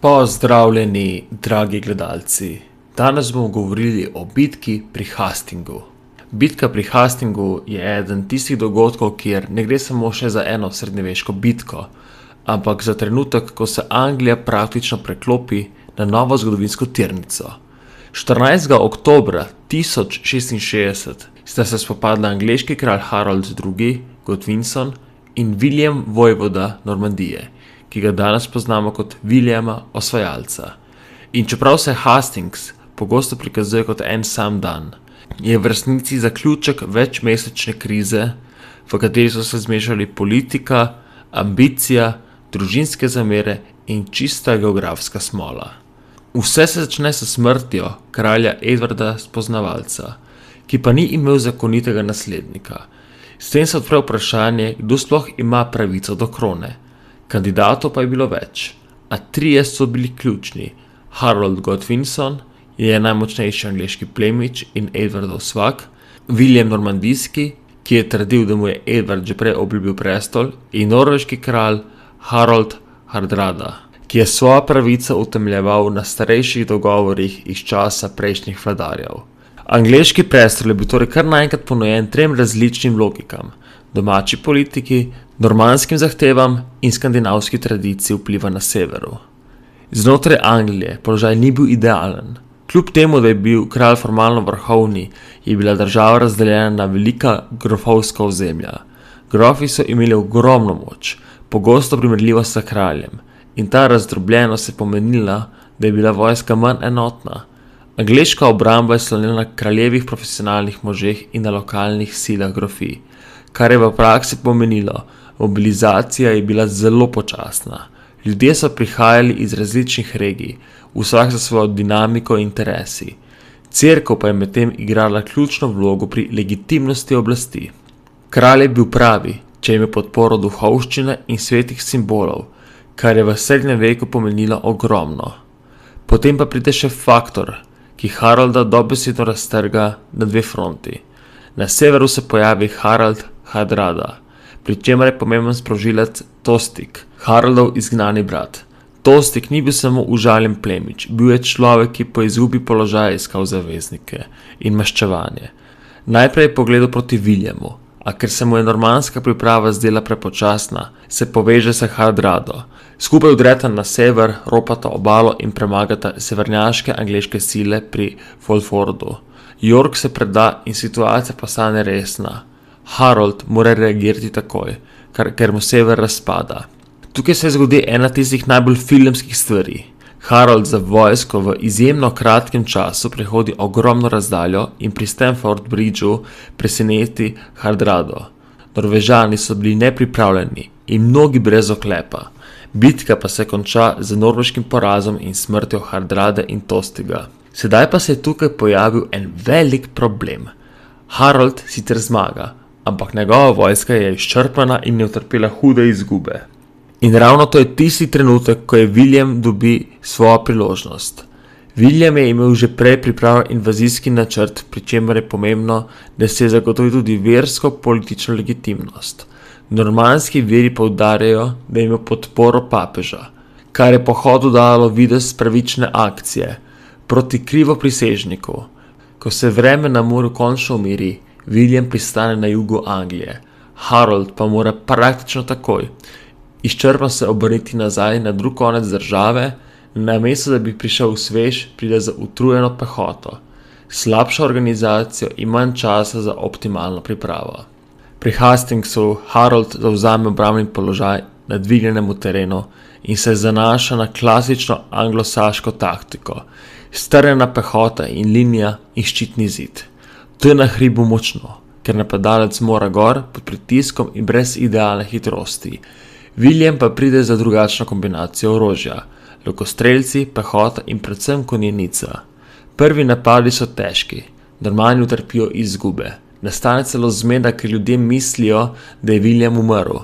Pozdravljeni, dragi gledalci. Danes bomo govorili o bitki pri Hastingu. Bitka pri Hastingu je eden tistih dogodkov, kjer ne gre samo še za eno srednjeveško bitko, ampak za trenutek, ko se Anglija praktično preklopi na novo zgodovinsko tirnico. 14. oktobra 1066 sta se spopadla angleški kralj Harold II. Godwinson in William vojvoda Normandije, ki ga danes poznamo kot Williama osvajalca. In čeprav se Hastings pogosto prikazuje kot en sam dan, je v resnici zaključek večmesečne krize, v kateri so se zmešali politika, ambicija, družinske zamere in čista geografska smola. Vse se začne s smrtjo kralja Edvarda Spoznavalca, ki pa ni imel zakonitega naslednika. S tem se odpre vprašanje, kdo sploh ima pravico do krone. Kandidatov pa je bilo več, a trije so bili ključni. Harold Godwinson je najmočnejši angleški plemič in Edwardov svak, William Normandijski, ki je trdil, da mu je Edward že prej obljubil prestol, in norveški kralj Harold Hardrada, ki je svojo pravico utemeljeval na starejših dogovorih iz časa prejšnjih vladarjev. Angleški prestol je bil torej kar naenkrat ponujen trem različnim logikam: domači politiki, normanskim zahtevam in skandinavski tradiciji vpliva na severu. Znotraj Anglije položaj ni bil idealen. Kljub temu, da je bil kralj formalno vrhovni, je bila država razdeljena na velika grofovska ozemlja. Grofi so imeli ogromno moč, pogosto primerljivo s kraljem, in ta razdrobljenost je pomenila, da je bila vojska manj enotna. Angleška obramba je slonila na kraljevih profesionalnih možeh in na lokalnih silah grofij, kar je v praksi pomenilo, mobilizacija je bila zelo počasna. Ljudje so prihajali iz različnih regij, vsak za svojo dinamiko in interesi. Cerkev pa je medtem igrala ključno vlogo pri legitimnosti oblasti. Kralj je bil pravi, če je imel podporo duhovščine in svetih simbolov, kar je v srednjem veku pomenilo ogromno. Potem pa pride še faktor, ki Harolda dobesedno raztrga na dve fronti. Na severu se pojavi Harald Hardrada, pri čemer je pomemben sprožilec Tostig, Haroldov izgnani brat. Tostig ni bil samo užaljen plemič, bil je človek, ki po izgubi položaja iskal zaveznike in maščevanje. Najprej je pogledal proti Williamu, a ker se mu je normanska priprava zdela prepočasna, se poveže s Hardrado. Skupaj udreta na sever, ropata obalo in premagata severnjaške angleške sile pri Fulfordu. York se preda in situacija postane resna. Harold mora reagirati takoj, ker mu sever razpada. Tukaj se zgodi ena tistih najbolj filmskih stvari. Harold za vojsko v izjemno kratkem času prehodi ogromno razdaljo in pri Stamford Bridgeu preseneti Hardrado. Norvežani so bili nepripravljeni in mnogi brez oklepa. Bitka pa se konča z norveškim porazom in smrtjo Hardrade in Tostiga. Sedaj pa se je tukaj pojavil en velik problem. Harold sicer zmaga, ampak njegova vojska je izčrpana in je utrpela hude izgube. In ravno to je tisti trenutek, ko je William dobi svojo priložnost. William je imel že prej pripravljen invazijski načrt, pri čemer je pomembno, da se zagotovi tudi versko-politično legitimnost. Normanski viri poudarjajo, da je imel podporo papeža, kar je pohodu dalo videz pravične akcije proti krivoprisežniku. Ko se vreme na morju končno umiri, William pristane na jugu Anglije. Harold pa mora praktično takoj izčrpno se obrniti nazaj na drug konec države, namesto da bi prišel svež, pride za utrujeno pehoto, slabšo organizacijo in manj časa za optimalno pripravo. Pri Hastingsu Harold zavzame obrambni položaj na dvignjenemu terenu in se zanaša na klasično anglosaško taktiko, strjena pehota in linija in ščitni zid. To je na hribu močno, ker napadalec mora gor pod pritiskom in brez idealne hitrosti. William pa pride za drugačno kombinacijo orožja, lokostrelci, pehota in predvsem konjenica. Prvi napadi so težki, Normani utrpijo izgube. Nastane celo zmeda, ker ljudje mislijo, da je William umrl.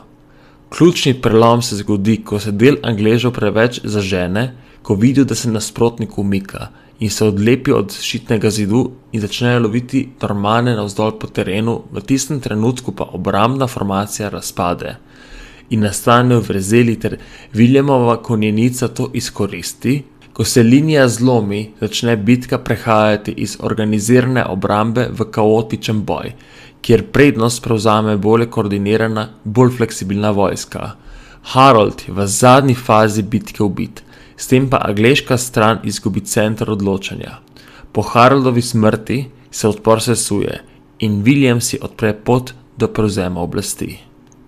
Ključni prelom se zgodi, ko se del Angležev preveč zažene, ko vidijo, da se nasprotnik umika in se odlepijo od ščitnega zidu in začnejo loviti Normane navzdol po terenu, v tistem trenutku pa obrambna formacija razpade. in nastanejo vrzeli ter Williamova konjenica to izkoristi. Ko se linija zlomi, začne bitka prehajati iz organizirane obrambe v kaotičen boj, kjer prednost prevzame bolje koordinirana, bolj fleksibilna vojska. Harold je v zadnji fazi bitke ubit, s tem pa angleška stran izgubi center odločanja. Po Haroldovi smrti se odpor sesuje in William si odpre pot do prevzema oblasti.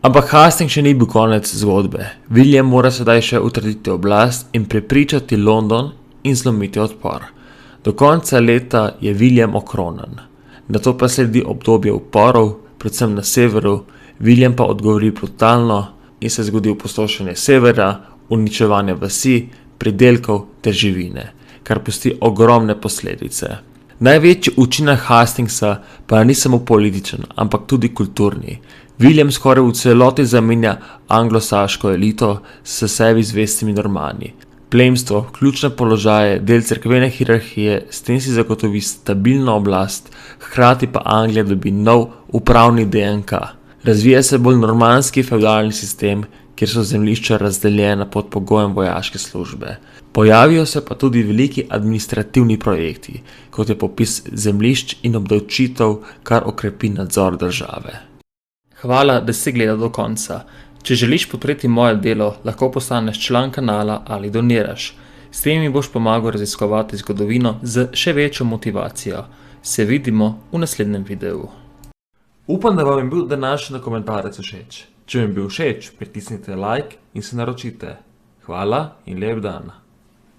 Ampak Hastings še ni bil konec zgodbe. William mora sedaj še utrditi oblast in prepričati London in zlomiti odpor. Do konca leta je William okronan. Nato pa sledi obdobje uporov, predvsem na severu, William pa odgovori brutalno in se zgodi opustošenje severa, uničevanje vasi, pridelkov ter živine, kar pusti ogromne posledice. Največji učinek Hastingsa pa ni samo političen, ampak tudi kulturni. William skoraj v celoti zamenja anglosaško elito s sebi zvestimi Normani. Plemstvo, ključne položaje, del cerkvene hierarhije, s tem si zagotovi stabilno oblast, hkrati pa Anglija dobi nov upravni DNK. Razvija se bolj normanski fevdalni sistem, kjer so zemljišča razdeljena pod pogojem vojaške službe. Pojavijo se pa tudi veliki administrativni projekti, kot je popis zemljišč in obdavčitev, kar okrepi nadzor države. Hvala, da si gledal do konca. Če želiš podpreti moje delo, lahko postaneš član kanala ali doniraš. S tem mi boš pomagal raziskovati zgodovino z še večjo motivacijo. Se vidimo v naslednjem videu. Upam, da vam je bil današnji dokumentarec všeč. Če vam je bil všeč, pritisnite like in se naročite. Hvala in lep dan.